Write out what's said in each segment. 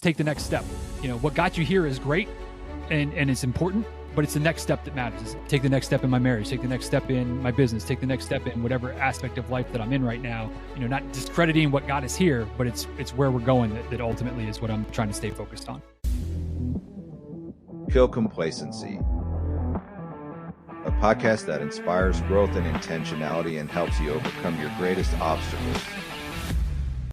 take the next step. What got you here is great and it's important, but it's the next step that matters. Take the next step in my marriage, take the next step in my business, take the next step in whatever aspect of life that I'm in right now. Not discrediting what got us here, but it's where we're going that ultimately is what I'm trying to stay focused on. Kill Complacency, a podcast that inspires growth and intentionality and helps you overcome your greatest obstacles.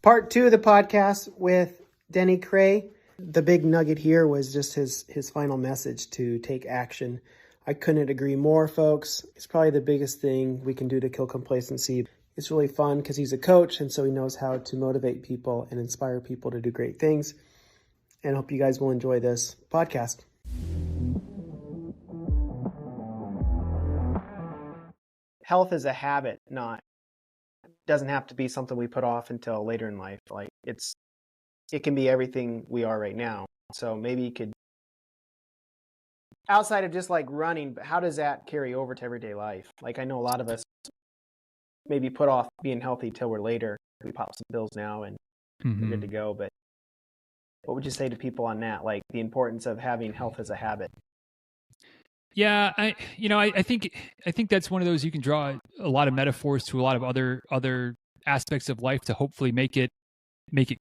Part 2 of the podcast with Denny Krahe. The big nugget here was just his final message to take action. I couldn't agree more, folks. It's probably the biggest thing we can do to kill complacency. It's really fun because he's a coach, and so he knows how to motivate people and inspire people to do great things. And I hope you guys will enjoy this podcast. Health is a habit, doesn't have to be something we put off until later in life. Like it can be everything we are right now. So maybe you could, outside of just like running, but how does that carry over to everyday life? Like I know a lot of us maybe put off being healthy till we're later. We pop some pills now and we're good to go. But what would you say to people on that? Like the importance of having health as a habit? Yeah, I think that's one of those, you can draw a lot of metaphors to a lot of other aspects of life to hopefully make it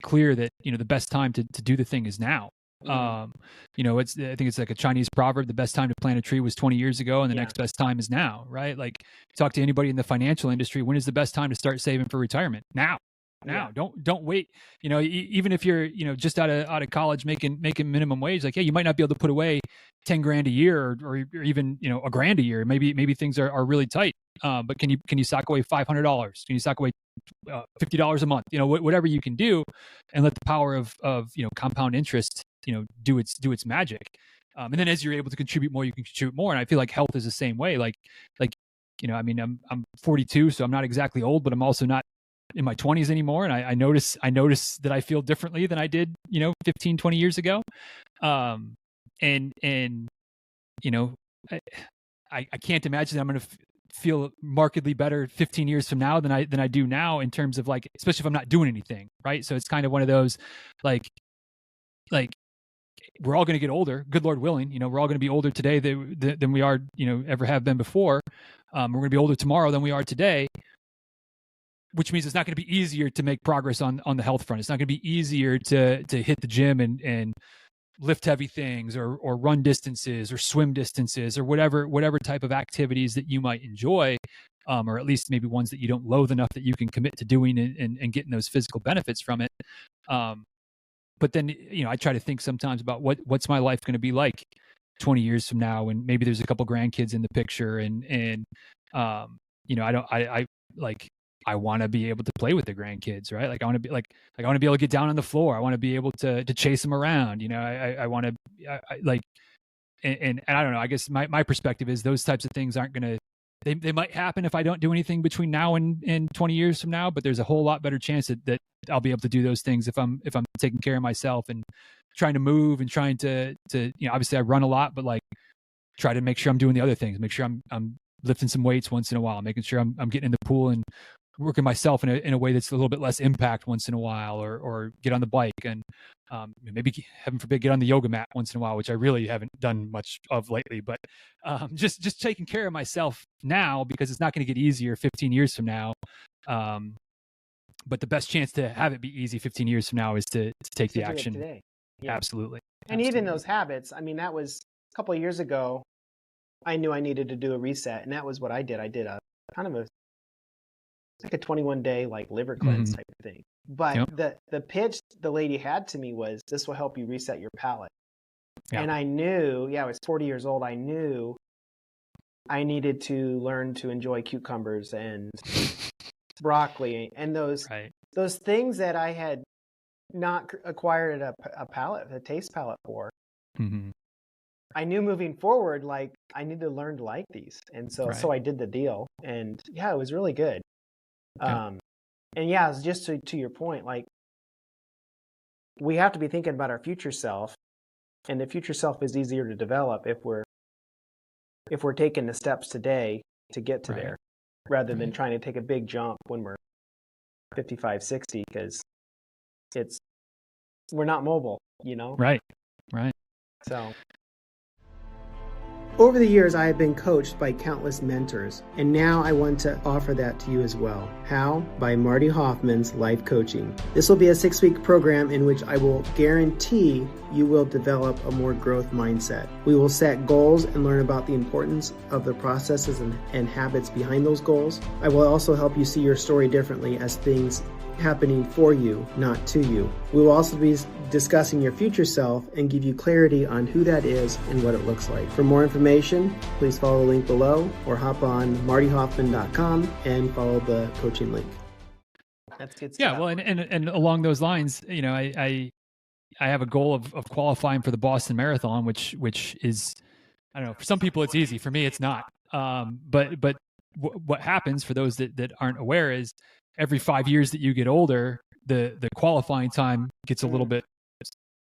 clear that, the best time to do the thing is now. I think it's like a Chinese proverb, the best time to plant a tree was 20 years ago and the next best time is now, right? Like talk to anybody in the financial industry, when is the best time to start saving for retirement? Now. Don't wait. Even if you're, just out of college making minimum wage, like, yeah, you might not be able to put away 10 grand a year or even, a grand a year. Maybe things are really tight. But can you sock away $500? Can you sock away $50 a month? Whatever you can do, and let the power of compound interest, do its magic. And then as you're able to contribute more, you can contribute more. And I feel like health is the same way. I'm 42, so I'm not exactly old, but I'm also not in my 20s anymore. And I notice that I feel differently than I did, 15, 20 years ago. I can't imagine I'm going to feel markedly better 15 years from now than I do now, in terms of like, especially if I'm not doing anything. Right. So it's kind of one of those, like we're all going to get older, good Lord willing, we're all going to be older today than we are, ever have been before. We're going to be older tomorrow than we are today, which means it's not going to be easier to make progress on the health front. It's not going to be easier to hit the gym and lift heavy things or run distances or swim distances or whatever type of activities that you might enjoy, or at least maybe ones that you don't loathe enough that you can commit to doing and getting those physical benefits from it. But then, I try to think sometimes about what's my life going to be like 20 years from now, and maybe there's a couple grandkids in the picture, and I want to be able to play with the grandkids, right? Like I want to be I want to be able to get down on the floor. I want to be able to chase them around. I want to and I don't know. I guess my perspective is those types of things aren't going to. They might happen if I don't do anything between now and 20 years from now. But there's a whole lot better chance that I'll be able to do those things if I'm taking care of myself and trying to move and trying to obviously I run a lot, but like try to make sure I'm doing the other things. Make sure I'm lifting some weights once in a while, making sure I'm getting in the pool and working myself in a way that's a little bit less impact once in a while, or get on the bike and maybe, heaven forbid, get on the yoga mat once in a while, which I really haven't done much of lately. But just taking care of myself now, because it's not going to get easier 15 years from now. But the best chance to have it be easy 15 years from now is to take the action today. Yeah. Absolutely. And even those habits, that was a couple of years ago. I knew I needed to do a reset, and that was what I did. I did a kind of like a 21-day like liver cleanse type of thing. But the pitch the lady had to me was, this will help you reset your palate. Yeah. And I knew, I was 40 years old. I knew I needed to learn to enjoy cucumbers and broccoli and those things that I had not acquired a taste palate for. Mm-hmm. I knew moving forward, like I need to learn to like these. And so I did the deal, and it was really good. And it's just to your point, like we have to be thinking about our future self, and the future self is easier to develop if we're taking the steps today to get to there, rather than trying to take a big jump when we're 55, 60, because we're not mobile. you know? Right. So over the years, I have been coached by countless mentors, and now I want to offer that to you as well. How? By Marty Hofmann's Life Coaching. This will be a 6-week program in which I will guarantee you will develop a more growth mindset. We will set goals and learn about the importance of the processes and habits behind those goals. I will also help you see your story differently as things happening for you, not to you. We will also be discussing your future self and give you clarity on who that is and what it looks like. For more information, please follow the link below or hop on martyhoffman.com and follow the coaching link. That's good stuff. Yeah, well, and along those lines, you know, I have a goal of qualifying for the Boston Marathon, which is, I don't know, for some people it's easy. For me, it's not. But what happens for those that aren't aware is every 5 years that you get older, the qualifying time gets a little bit,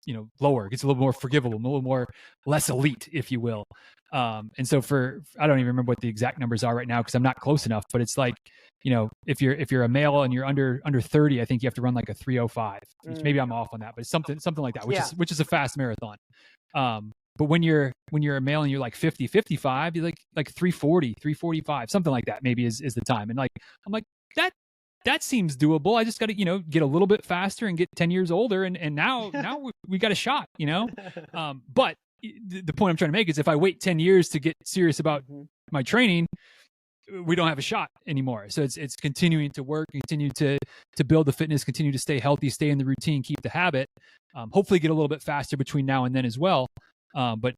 you know, lower, gets a little more forgivable, a little more less elite, if you will. And so I don't even remember what the exact numbers are right now because I'm not close enough, but it's like, you know, if you're a male and you're under 30, I think you have to run like a 3:05. Maybe I'm off on that, but it's something like that, which is a fast marathon. But when you're a male and you're like 50, 55, you're like 3:40, 3:45, something like that maybe is the time. And like, I'm like, that seems doable. I just got to, you know, get a little bit faster and get 10 years older. And now we got a shot, you know? But the point I'm trying to make is if I wait 10 years to get serious about my training, we don't have a shot anymore. So it's continuing to work, continue to build the fitness, continue to stay healthy, stay in the routine, keep the habit, hopefully get a little bit faster between now and then as well. But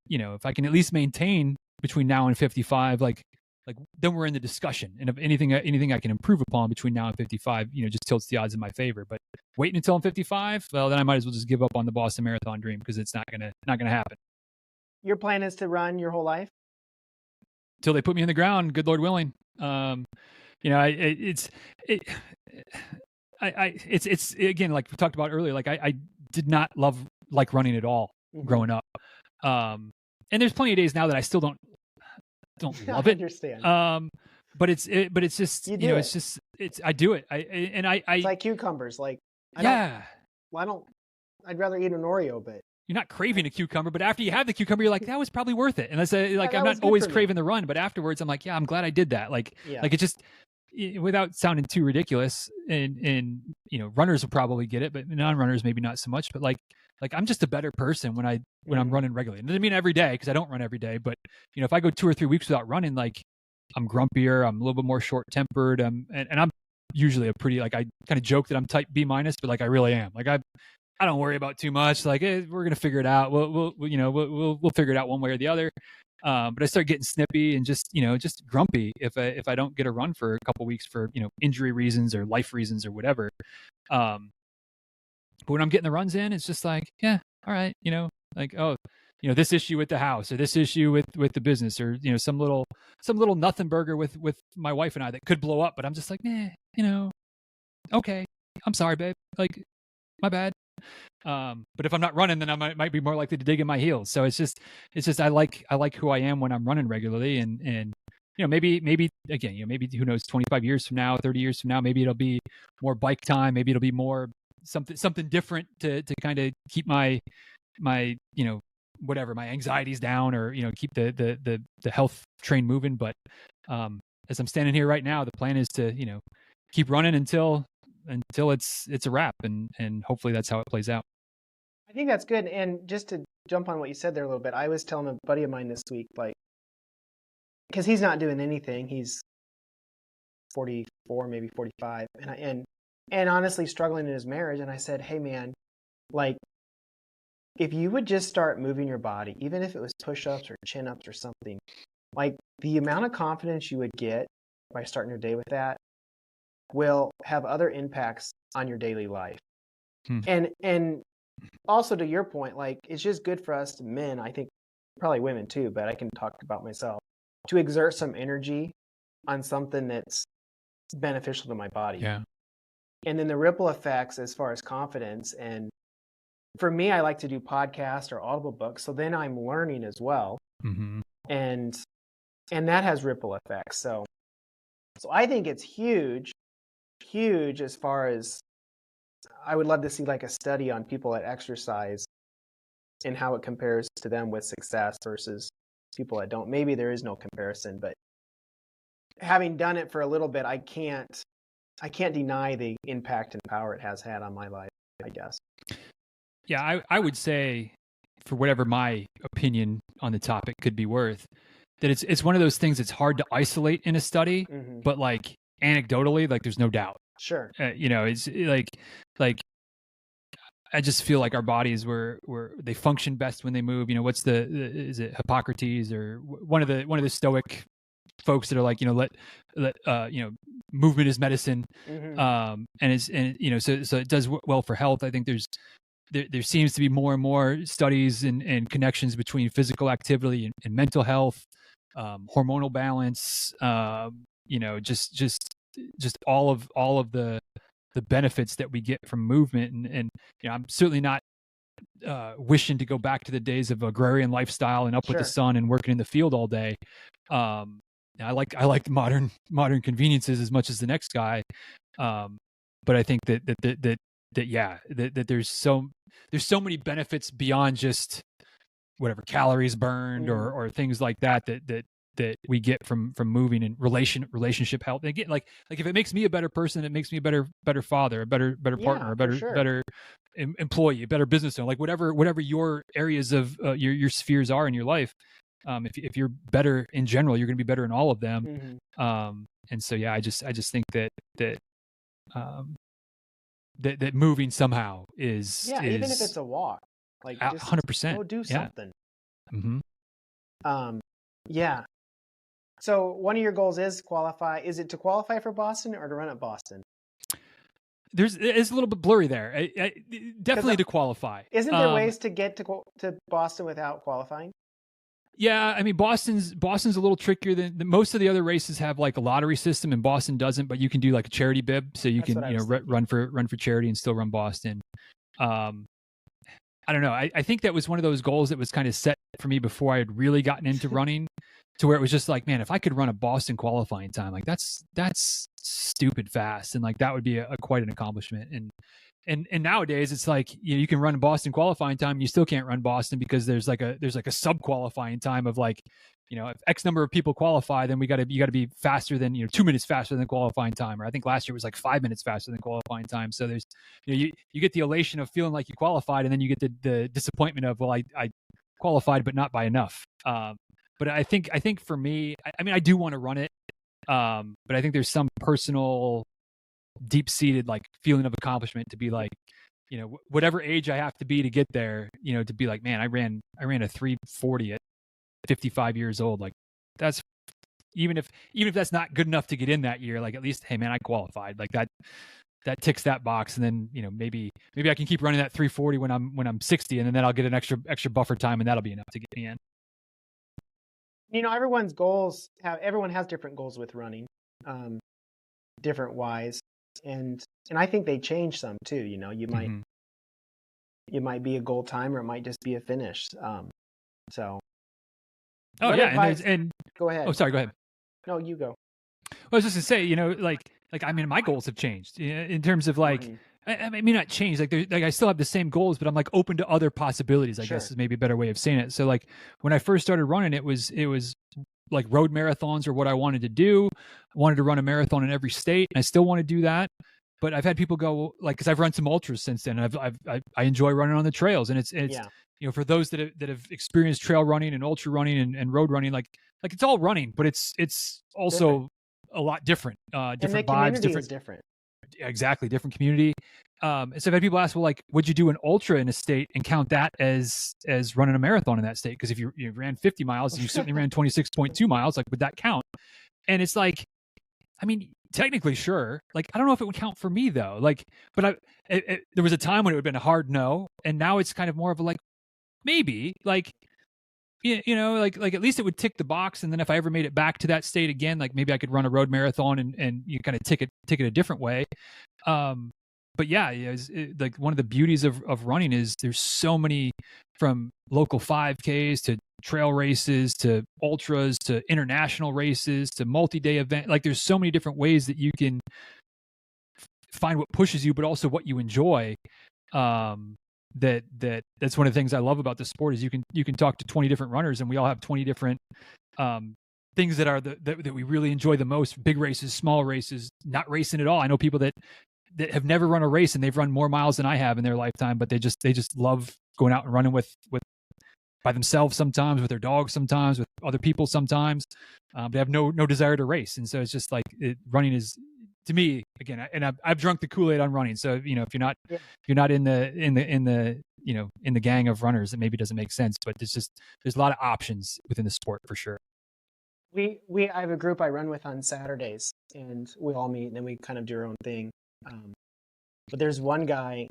you know, if I can at least maintain between now and 55, like then we're in the discussion. And if anything I can improve upon between now and 55, you know, just tilts the odds in my favor. But waiting until I'm 55, well, then I might as well just give up on the Boston Marathon dream because it's not gonna happen. Your plan is to run your whole life till they put me in the ground. Good Lord willing. You know, it's again, like we talked about earlier. Like I did not like running at all growing up. And there's plenty of days now that I still don't love it. Understand. But it's just, you know, I do it. It's like cucumbers. Like, I'd rather eat an Oreo, but you're not craving a cucumber, but after you have the cucumber, you're like, that was probably worth it. And I say, like, I'm not always craving the run, but afterwards I'm like, yeah, I'm glad I did that. Like it just, without sounding too ridiculous, and you know, runners will probably get it, but non-runners maybe not so much. But like I'm just a better person when I'm running regularly. And it doesn't mean every day because I don't run every day, but you know, if I go 2 or 3 weeks without running, like I'm grumpier, I'm a little bit more short-tempered, and I'm usually a pretty, like, I kind of joke that I'm type B minus, but like I really am. Like I don't worry about too much. Like, hey, we're gonna figure it out. We'll figure it out one way or the other. But I start getting snippy and just grumpy if I don't get a run for a couple weeks for, you know, injury reasons or life reasons or whatever. But when I'm getting the runs in, it's just like, yeah, all right, you know, like, oh, you know, this issue with the house or this issue with the business or, you know, some little nothing burger with my wife and I that could blow up, but I'm just like, nah, you know, okay, I'm sorry, babe, like, my bad. But if I'm not running, then I might be more likely to dig in my heels. So it's just I like who I am when I'm running regularly, and you know, maybe again, you know, maybe who knows, 25 years from now, 30 years from now, maybe it'll be more bike time, maybe it'll be more something different to kind of keep my you know, whatever, my anxieties down, or, you know, keep the health train moving. But as I'm standing here right now, the plan is to, you know, keep running until it's a wrap, and hopefully that's how it plays out. I think that's good. And just to jump on what you said there a little bit, I was telling a buddy of mine this week, like, because he's not doing anything, he's 44, maybe 45, and honestly struggling in his marriage. And I said, hey man, like, if you would just start moving your body, even if it was push-ups or chin-ups or something, like, the amount of confidence you would get by starting your day with that will have other impacts on your daily life. And also, to your point, like, it's just good for us men, I think probably women too, but I can talk about myself, to exert some energy on something that's beneficial to my body. Yeah. And then the ripple effects as far as confidence. And for me, I like to do podcasts or Audible books, so then I'm learning as well. And that has ripple effects. So I think it's huge as far as I would love to see like a study on people that exercise and how it compares to them with success versus people that don't. Maybe there is no comparison, but having done it for a little bit, I can't deny the impact and power it has had on my life, I guess. Yeah, I would say, for whatever my opinion on the topic could be worth, that it's one of those things that's hard to isolate in a study, but like anecdotally, like there's no doubt. Sure. It's like I just feel like our bodies they function best when they move. What's is it Hippocrates or one of the Stoic folks that are like, let movement is medicine. So it does well for health. I think there seems to be more and more studies and connections between physical activity and mental health, hormonal balance, just all of the benefits that we get from movement. And I'm certainly not wishing to go back to the days of agrarian lifestyle and up with the sun and working in the field all day. I like modern conveniences as much as the next guy. But I think that there's so many benefits beyond just whatever calories burned or things like that we get from moving, and relationship health. And again, like if it makes me a better person, it makes me a better father, a better partner, a better employee, a better business owner, like whatever your areas of your spheres are in your life. If you're better in general, you're going to be better in all of them. And so, I just think that moving somehow is even if it's a walk, like 100%, go do something. Yeah. So one of your goals is qualify. Is it to qualify for Boston or to run at Boston? It's a little bit blurry there. Definitely to qualify. Isn't there ways to get to Boston without qualifying? Yeah, I mean Boston's a little trickier than most of the other races have like a lottery system, and Boston doesn't. But you can do like a charity bib, so you can run for charity and still run Boston. I don't know. I think that was one of those goals that was kind of set for me before I had really gotten into running, to where it was just like, man, if I could run a Boston qualifying time, like that's stupid fast, and like that would be quite an accomplishment. And nowadays it's like you can run a Boston qualifying time, you still can't run Boston because there's like a sub qualifying time of like, if X number of people qualify, then you got to be faster than 2 minutes faster than qualifying time, or I think last year was like 5 minutes faster than qualifying time. So there's you get the elation of feeling like you qualified, and then you get the disappointment of, well, I qualified but not by enough. But I think for me, I mean I do want to run it, but I think there's some personal deep-seated like feeling of accomplishment to be like, whatever age I have to be to get there, to be like, man, I ran a 3:40 at 55 years old. Like that's even if that's not good enough to get in that year, like at least, hey man, I qualified. Like that ticks that box. And then maybe I can keep running that 3:40 when I'm 60, and then I'll get an extra buffer time, and that'll be enough to get me in. Everyone has different goals with running, different whys. And I think they change some too. You might be a goal time, or it might just be a finish. So. Oh yeah, and go ahead. Oh, sorry, go ahead. No, you go. Well, I was just gonna say, like I mean, my goals have changed in terms of like. I mean, not changed. Like, I still have the same goals, but I'm like open to other possibilities. I guess is maybe a better way of saying it. So, like when I first started running, it was like road marathons are what I wanted to do. I wanted to run a marathon in every state, and I still want to do that. But I've had people go, like, because I've run some ultras since then. I enjoy running on the trails, and it's for those that have experienced trail running and ultra running and road running, like it's all running, but it's also different. A lot different. Different vibes, different. Exactly, different community. So I've had people ask, well, like, would you do an ultra in a state and count that as running a marathon in that state? Because if you ran 50 miles, you certainly ran 26.2 miles, like, would that count? And it's like, I mean, technically, sure. Like, I don't know if it would count for me though. Like, but there was a time when it would have been a hard no, and now it's kind of more of a like, maybe, like, like at least it would tick the box. And then if I ever made it back to that state again, like maybe I could run a road marathon and you kind of tick it a different way. But yeah, like one of the beauties of running is there's so many, from local 5Ks to trail races to ultras to international races to multi-day event. Like there's so many different ways that you can find what pushes you, but also what you enjoy. That's one of the things I love about the sport is you can talk to 20 different runners, and we all have 20 different things that are that we really enjoy the most. Big races, small races, not racing at all. I know people that have never run a race and they've run more miles than I have in their lifetime, but they just love going out and running with by themselves sometimes, with their dogs sometimes, with other people sometimes. They have no desire to race, and so it's just like running is, to me, again, and I've drunk the Kool-Aid on running. So if you're not in the gang of runners, it maybe doesn't make sense. But there's a lot of options within the sport for sure. I have a group I run with on Saturdays, and we all meet, and then we kind of do our own thing. But there's one guy,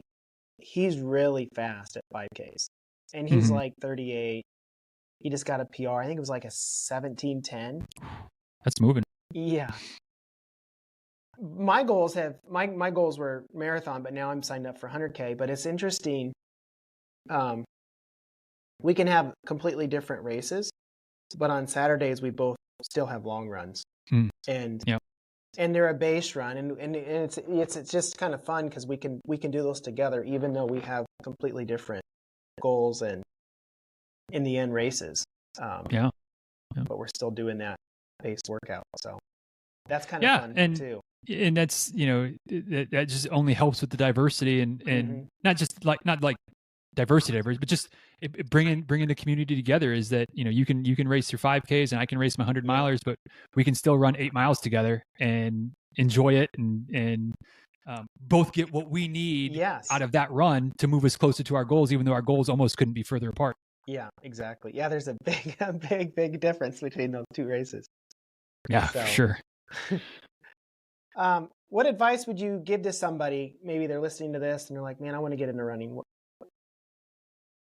he's really fast at 5Ks, and he's like 38. He just got a PR. I think it was like a 17:10. That's moving. Yeah. My goals were marathon, but now I'm signed up for 100K. But it's interesting. We can have completely different races, but on Saturdays we both still have long runs, and they're a base run, and it's just kind of fun because we can do those together, even though we have completely different goals and in the end races. But we're still doing that base workout, so that's kind of fun too. And that's that just only helps with the diversity and not diversity, but just bringing the community together. Is that you can race your 5Ks and I can race my 100 milers, but we can still run 8 miles together and enjoy it and both get what we need out of that run to move us closer to our goals, even though our goals almost couldn't be further apart. Yeah, exactly. Yeah, there's a big difference between those two races. Yeah, for sure. What advice would you give to somebody? Maybe they're listening to this and they're like, man, I want to get into running.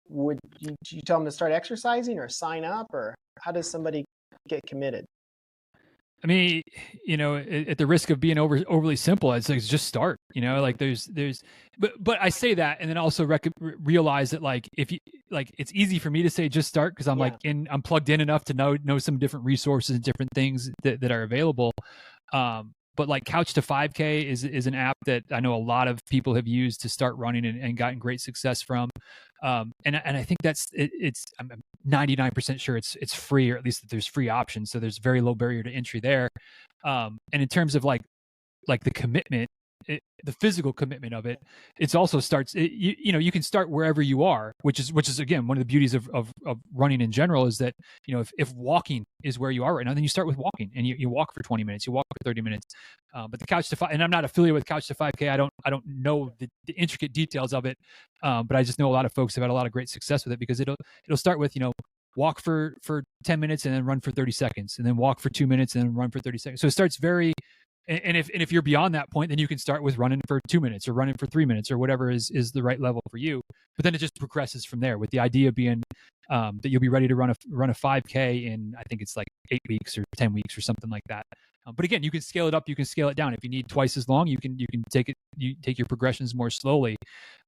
Would you tell them to start exercising or sign up, or how does somebody get committed? I mean, at the risk of being overly simple, it's like, just start, like but I say that, and then also realize that, like, if you, like, it's easy for me to say just start because I'm I'm plugged in enough to know some different resources and different things that are available. But like Couch to 5K is an app that I know a lot of people have used to start running and gotten great success from. And I think I'm 99% sure it's free, or at least that there's free options. So there's very low barrier to entry there. And in terms of like the commitment, the physical commitment of it, it's also starts, you can start wherever you are, which is again, one of the beauties of running in general is that, if walking is where you are right now, then you start with walking and you walk for 20 minutes, you walk for 30 minutes. But the Couch to 5, and I'm not affiliated with Couch to 5K. I don't know the intricate details of it. But I just know a lot of folks have had a lot of great success with it because it'll start with, walk for 10 minutes and then run for 30 seconds and then walk for 2 minutes and then run for 30 seconds. So it starts very, and if you're beyond that point, then you can start with running for 2 minutes or running for 3 minutes or whatever is the right level for you. But then it just progresses from there, with the idea being that you'll be ready to run a 5K in, I think it's like 8 weeks or 10 weeks or something like that. But again, you can scale it up, you can scale it down. If you need twice as long, you can take your progressions more slowly.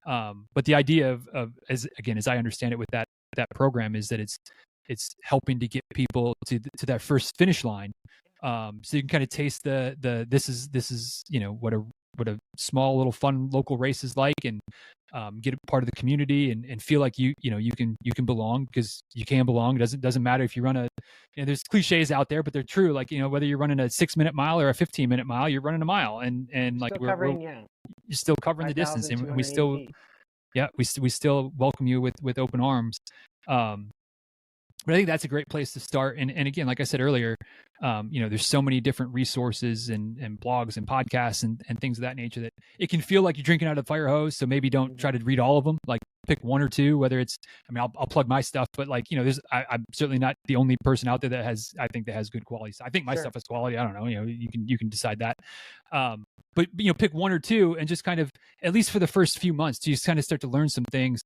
But the idea of as I understand it with that program is that it's helping to get people to that first finish line. So you can kind of taste this is what a small little fun local race is like, and get a part of the community and feel like you can belong, because you can belong. It doesn't matter if you run there's cliches out there, but they're true. Like, whether you're running a 6-minute mile or a 15-minute mile, you're running a mile, and like you're still covering the distance, and we still we still welcome you with open arms. But I think that's a great place to start. And again, like I said earlier, there's so many different resources and blogs and podcasts and things of that nature that it can feel like you're drinking out of a fire hose. So maybe don't try to read all of them. Like, pick one or two, whether it's, I'll plug my stuff, but like, I'm certainly not the only person out there that has good quality. I think my stuff has quality. I don't know, you can decide that. But pick one or two and just kind of, at least for the first few months, to just kind of start to learn some things,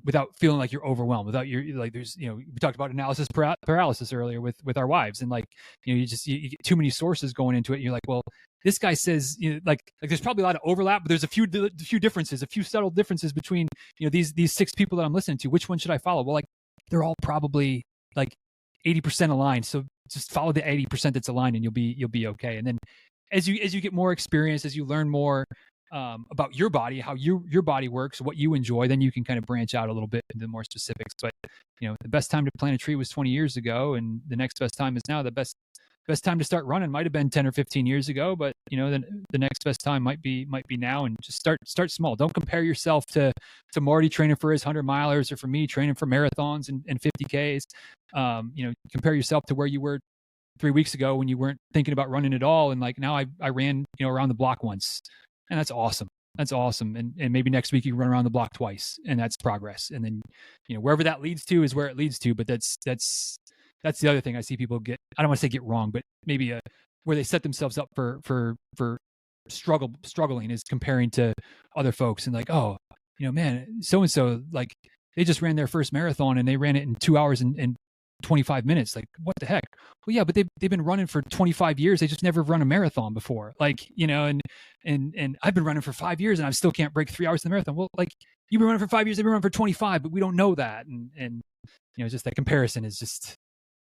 without feeling like you're overwhelmed, without we talked about analysis paralysis earlier with our wives, and like, you get too many sources going into it. And you're like, well, this guy says, like there's probably a lot of overlap, but there's a few differences, a few subtle differences between, these 6 people that I'm listening to. Which one should I follow? Well, like, they're all probably like 80% aligned. So just follow the 80% that's aligned and you'll be okay. And then as you get more experience, as you learn more about your body, how your body works, what you enjoy, then you can kind of branch out a little bit into more specifics. But the best time to plant a tree was 20 years ago, and the next best time is now. The best time to start running might have been 10 or 15 years ago, but the next best time might be now. And just start small. Don't compare yourself to Marty training for his 100-milers, or for me training for marathons and 50Ks. Compare yourself to where you were 3 weeks ago when you weren't thinking about running at all, and like now I ran around the block once, and that's awesome. And maybe next week you run around the block twice, and that's progress. And then wherever that leads to is where it leads to. But that's the other thing I see people get, I don't want to say get wrong, but maybe where they set themselves up for struggling is comparing to other folks, and like, oh, man, so and so, like, they just ran their first marathon and they ran it in 2 hours and 25 minutes. Like, what the heck? Well, yeah, but they've been running for 25 years. They just never run a marathon before. Like, and I've been running for 5 years and I still can't break 3 hours in the marathon. Well, like, you've been running for 5 years, they've been running for 25, but we don't know that. And just that comparison is just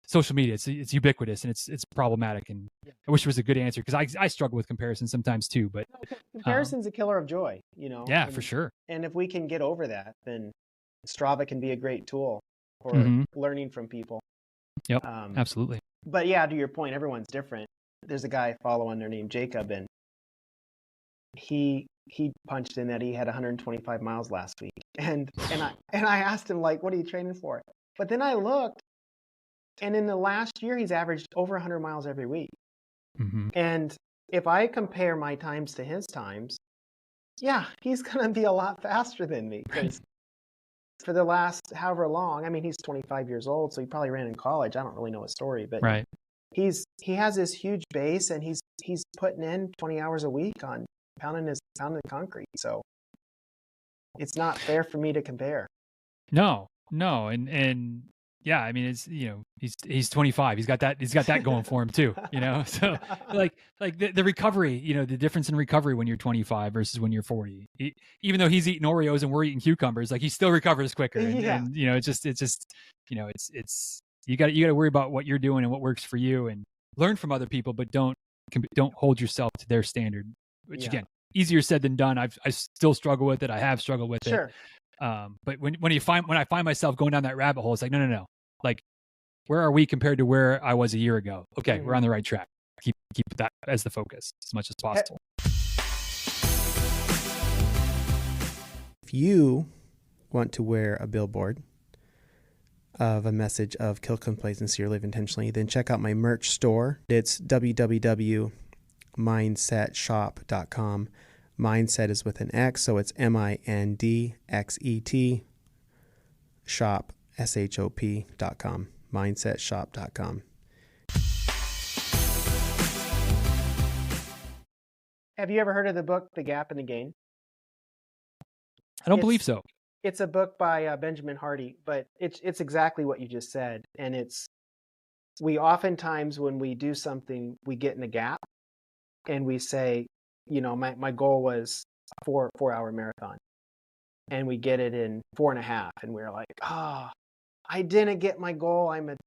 social media. It's ubiquitous, and it's problematic. And I wish it was a good answer, because I struggle with comparison sometimes too, but comparison's a killer of joy, Yeah, for sure. And if we can get over that, then Strava can be a great tool for learning from people. Yep, absolutely. But yeah, to your point, everyone's different. There's a guy I follow on there named Jacob, and he punched in that he had 125 miles last week, and I asked him, like, what are you training for? But then I looked, and in the last year he's averaged over 100 miles every week. And if I compare my times to his times, yeah, he's gonna be a lot faster than me, because for the last however long, I mean, he's 25 years old, so he probably ran in college. I don't really know his story, but right. He has this huge base, and he's putting in 20 hours a week on pounding concrete. So it's not fair for me to compare. No, and yeah, I mean, it's he's 25. He's got that going for him too. So like the recovery, the difference in recovery when you're 25 versus when you're 40. Even though he's eating Oreos and we're eating cucumbers, like, he still recovers quicker. And it's just you got to worry about what you're doing and what works for you, and learn from other people, but don't hold yourself to their standard. Which again, easier said than done. I still struggle with it. I have struggled with it. But when I find myself going down that rabbit hole, it's like, no. Like, where are we compared to where I was a year ago? Okay, we're on the right track. Keep that as the focus as much as possible. If you want to wear a billboard of a message of kill complacency or live intentionally, then check out my merch store. It's www.mindsetshop.com. Mindset is with an X, so it's MINDXET shop, SHOP.com, mindsetshop.com. Have you ever heard of the book, The Gap and the Gain? I don't believe so. It's a book by Benjamin Hardy, but it's exactly what you just said. And we oftentimes, when we do something, we get in a gap and we say, my goal was a 4-hour marathon, and we get it in 4.5, and we're like, I didn't get my goal. I'm a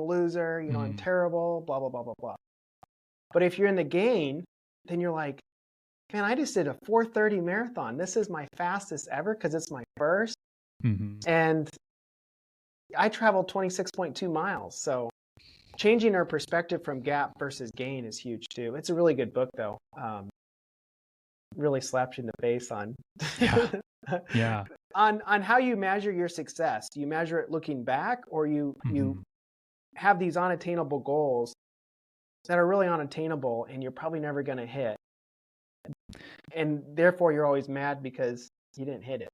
loser. I'm terrible. Blah blah blah blah blah. But if you're in the gain, then you're like, man, I just did a 4:30 marathon. This is my fastest ever because it's my first, and I traveled 26.2 miles. So changing our perspective from gap versus gain is huge too. It's a really good book, though. Really slaps you in the face on. Yeah. On how you measure your success. Do you measure it looking back, or you have these unattainable goals that are really unattainable and you're probably never going to hit, and therefore you're always mad because you didn't hit it,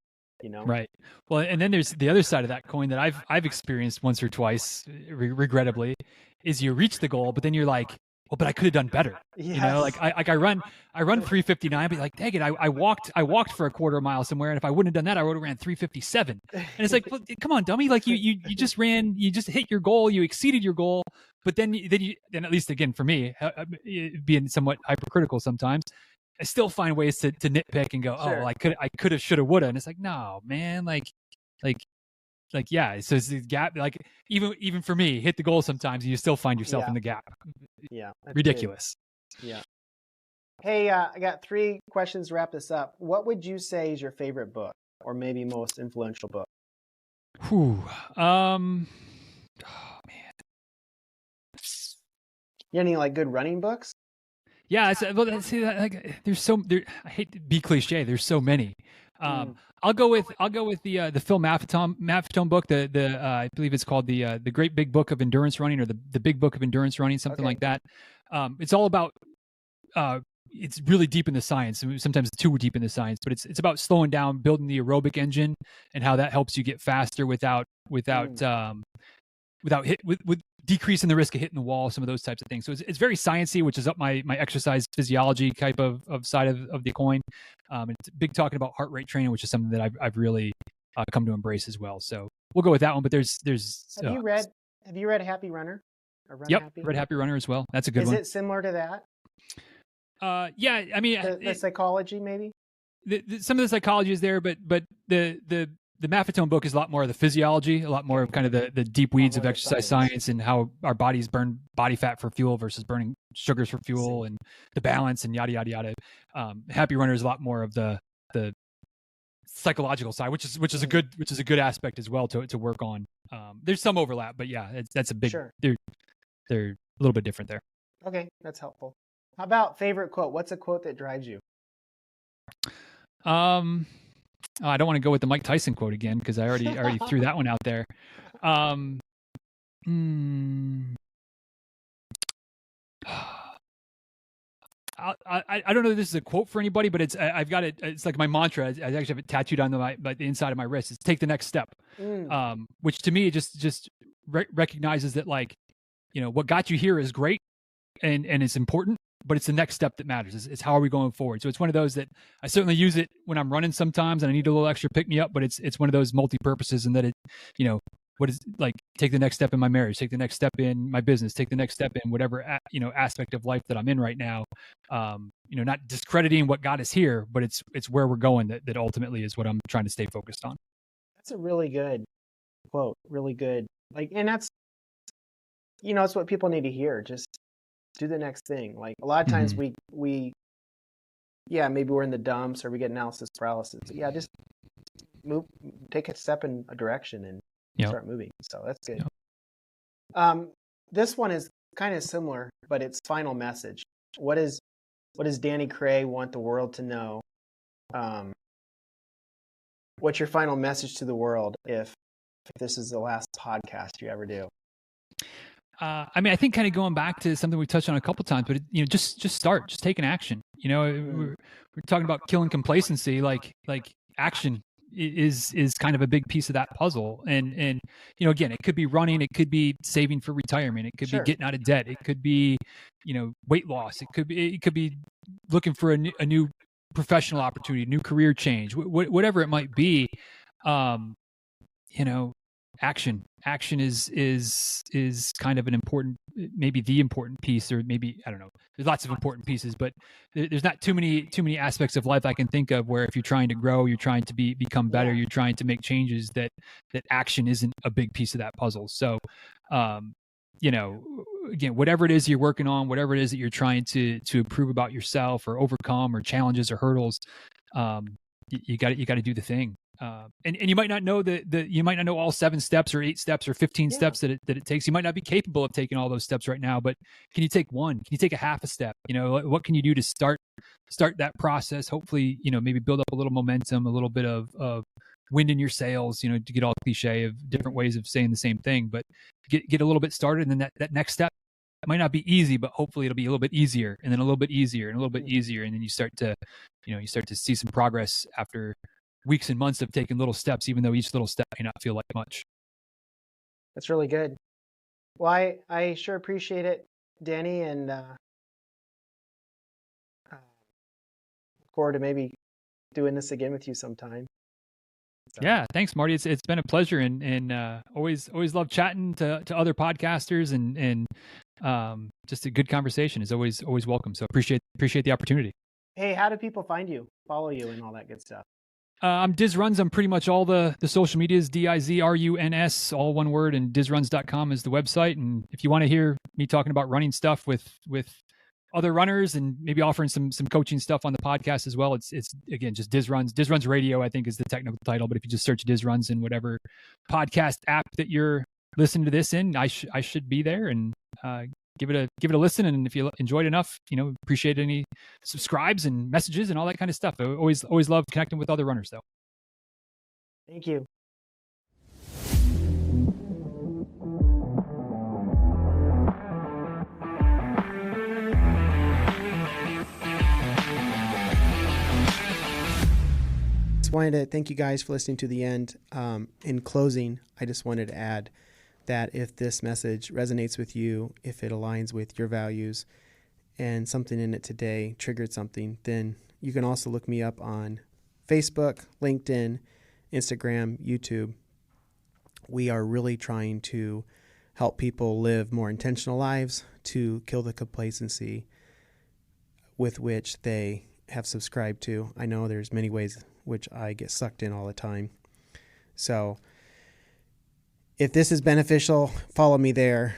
Right. Well, and then there's the other side of that coin that I've experienced once or twice, regrettably, is you reach the goal, but then you're like, well, but I could have done better. Like I run 3:59, but like, dang it, I walked for a quarter mile somewhere, and if I wouldn't have done that, I would have ran 3:57. And it's like, well, come on, dummy! Like you just hit your goal, you exceeded your goal, but then at least again for me, being somewhat hypercritical sometimes, I still find ways to nitpick and go, Sure. Oh, I could have, should have, would have, and it's like, no, man, like yeah. So it's the gap, like even for me, hit the goal sometimes, and you still find yourself in the gap. Yeah, Ridiculous. Good. Yeah. Hey, I got 3 questions to wrap this up. What would you say is your favorite book, or maybe most influential book? Whew. Oh man. You any like good running books? Yeah, see, like, I hate to be cliche. There's so many. I'll go with the Phil Maffetone book. I believe it's called the Great Big Book of Endurance Running, or the Big Book of Endurance Running, something like that. It's all about. It's really deep in the science, sometimes too deep in the science, but it's about slowing down, building the aerobic engine, and how that helps you get faster without decreasing the risk of hitting the wall, some of those types of things. So it's very sciencey, which is up my exercise physiology type of side of the coin. It's big talking about heart rate training, which is something that I've really come to embrace as well. So we'll go with that one. But there's Have you read Happy Runner? Or Run yep, Happy? read Happy Runner as well. That's a good one. Is it similar to that? Yeah, I mean, the psychology maybe. Some of the psychology is there, but the Maffetone book is a lot more of the physiology, a lot more of kind of the deep weeds of exercise science and how our bodies burn body fat for fuel versus burning sugars for fuel, and the balance and yada yada yada. Happy Runner is a lot more of the psychological side, which is a good aspect as well to work on. There's some overlap, but yeah, that's a big. Sure. They're a little bit different there. Okay, that's helpful. How about favorite quote? What's a quote that drives you? I don't want to go with the Mike Tyson quote again because I already threw that one out there. I don't know if this is a quote for anybody, but I've got it. It's like my mantra. I actually have it tattooed on the inside of my wrist. It's take the next step, which to me just recognizes that, like, you know, what got you here is great and it's important, but it's the next step that matters. It's how are we going forward? So it's one of those that I certainly use it when I'm running sometimes and I need a little extra pick me up, but it's one of those multi-purposes, and that it, you know, what is like, take the next step in my marriage, take the next step in my business, take the next step in whatever, aspect of life that I'm in right now. Not discrediting what got us here, but it's where we're going that ultimately is what I'm trying to stay focused on. That's a really good quote. Really good. Like, and that's, it's what people need to hear. Just do the next thing. Like, a lot of times maybe we're in the dumps or we get analysis paralysis. But yeah, just take a step in a direction and start moving. So that's good. Yep. This one is kind of similar, but it's final message. What does Denny Krahe want the world to know? What's your final message to the world if this is the last podcast you ever do? I think kind of going back to something we touched on a couple times, but just start, just take an action. We're talking about killing complacency, like action is kind of a big piece of that puzzle. And again, it could be running, it could be saving for retirement, it could be getting out of debt, it could be weight loss, it could be looking for a new professional opportunity, new career change, whatever it might be. Action is kind of an important, maybe the important piece, or maybe, I don't know, there's lots of important pieces, but there's not too many aspects of life I can think of where if you're trying to grow, you're trying to become better, you're trying to make changes, that action isn't a big piece of that puzzle. So, again, whatever it is you're working on, whatever it is that you're trying to improve about yourself or overcome, or challenges or hurdles, you got to do the thing. And you might not know you might not know all 7 steps or 8 steps or 15 steps that it takes. You might not be capable of taking all those steps right now, but can you take one? Can you take a half a step? What can you do to start that process? Hopefully, maybe build up a little momentum, a little bit of wind in your sails, to get all cliche of different ways of saying the same thing, but get a little bit started. And then that next step might not be easy, but hopefully it'll be a little bit easier, and then a little bit easier and a little bit easier. And then you start to see some progress after weeks and months of taking little steps, even though each little step may not feel like much. That's really good. Well, I sure appreciate it, Denny, and look forward to maybe doing this again with you sometime. So. Yeah, thanks, Marty. It's been a pleasure, and always love chatting to other podcasters, and just a good conversation is always welcome. So appreciate the opportunity. Hey, how do people find you, follow you, and all that good stuff? I'm DizRuns. I'm pretty much all the social medias, DizRuns, all one word, and DizRuns.com is the website. And if you want to hear me talking about running stuff with other runners and maybe offering some coaching stuff on the podcast as well. It's again just Diz Runs Radio, I think is the technical title. But if you just search Diz Runs in whatever podcast app that you're listening to this in, I should be there, and give it a listen. And if you enjoyed enough, appreciate any subscribes and messages and all that kind of stuff. I always love connecting with other runners though. Thank you. Wanted to thank you guys for listening to the end. In closing, I just wanted to add that if this message resonates with you, if it aligns with your values, and something in it today triggered something, then you can also look me up on Facebook, LinkedIn, Instagram, YouTube. We are really trying to help people live more intentional lives, to kill the complacency with which they have subscribed to. I know there's many ways which I get sucked in all the time. So if this is beneficial, follow me there.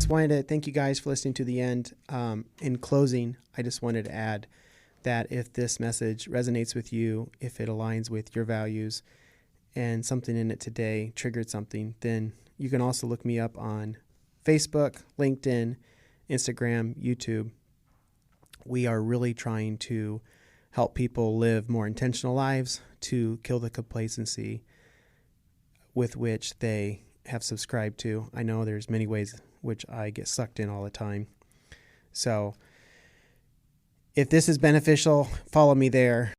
Wanted to thank you guys for listening to the end. In closing, I just wanted to add that if this message resonates with you, if it aligns with your values, and something in it today triggered something, then you can also look me up on Facebook, LinkedIn, Instagram, YouTube. We are really trying to help people live more intentional lives, to kill the complacency with which they have subscribed to. I know there's many ways which I get sucked in all the time. So if this is beneficial, follow me there.